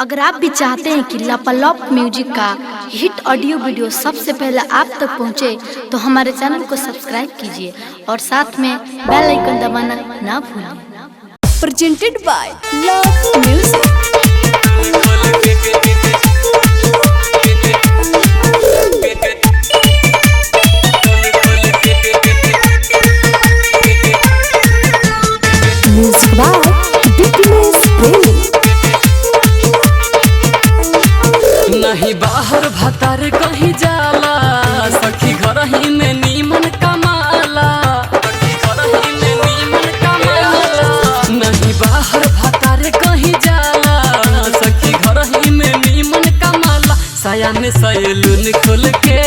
अगर आप भी चाहते हैं कि लापालॉप म्यूजिक का हिट ऑडियो वीडियो सबसे पहले आप तक पहुंचे, तो हमारे चैनल को सब्सक्राइब कीजिए और साथ में बेल आइकन दबाना ना भूलें। Presented by love music. Music by डिक्लेस प्रेमी। नहीं बाहर भतार कहीं जाला, सखी घर ही में नीमन कमाला, सखी घर ही में नीमन कमाला। नहीं बाहर भतार कहीं जाला, सखी घर ही में नीमन कमाला। साया में सैलून खोल के,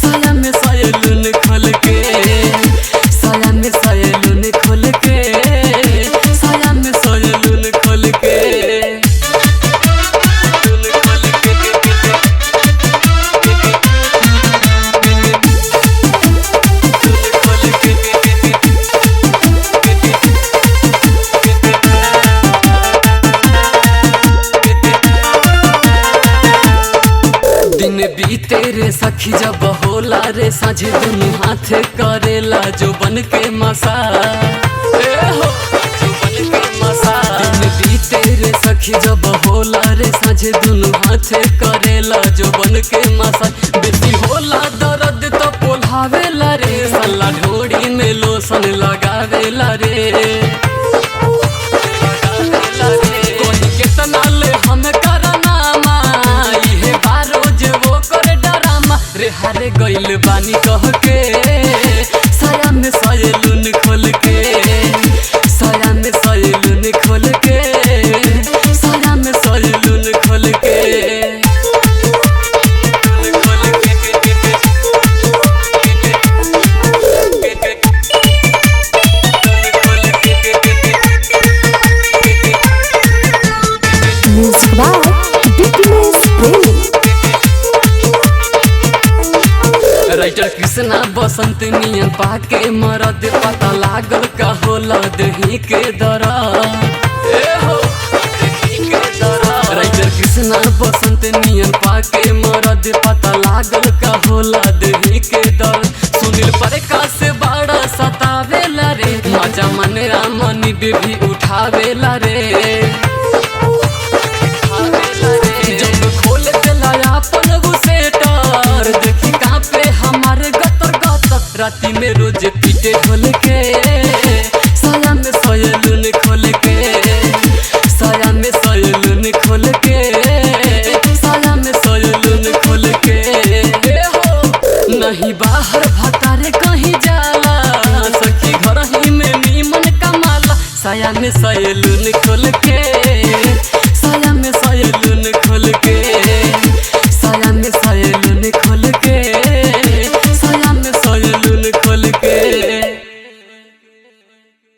साया में सैलून खोल के, साया में सैलून खोल के, साया में सैलून खोल के। दिन बीते रे सखी जब होला रे साझे, दुनू हाथ करेला जो बन के मसा, जो बन के मसा। दिन बीते रे सखी जब होला रे साझे, दुनू हाथ करेला जो बन के मसा। बेटी होला दर्द तो पोल्हावेला रे, सल्ला ढोड़ी में लोशन लगावेला रे, कोई केतना ले हम करनामा, इहे बारोज वो करे डरामा। रे हारे गइल बानी कह के, साया में सैलून खोल के, साया में सैलून खोल के, साया में सैलून खोल के। म्यूजिक बाय डिक्लेस प्रेमी। राइटर कृष्णा बसंत नियन पाके मरद, पता लागल का होला दही के दर्द। राइटर कृष्णा बसंत नियन पाके मरद, पता लागल का होला दही के दर्द। सुनील प्रकाश से बड़ा सतावेला रे, मजा मन रामनी भी उठावेला रे। जब खोल देला अपन गुसेटर, देखी कांपे हमारे गतर गतर। राती में रोज पीटे ढोल के, साया में सैलून खोल के, साया में सैलून खोल के, साया में सैलून खोल के। नहीं बाहर भतारे कहीं जाला, सखी घर ही में नीमन कमाला। साया में सैलून खोल के, साया में सैलून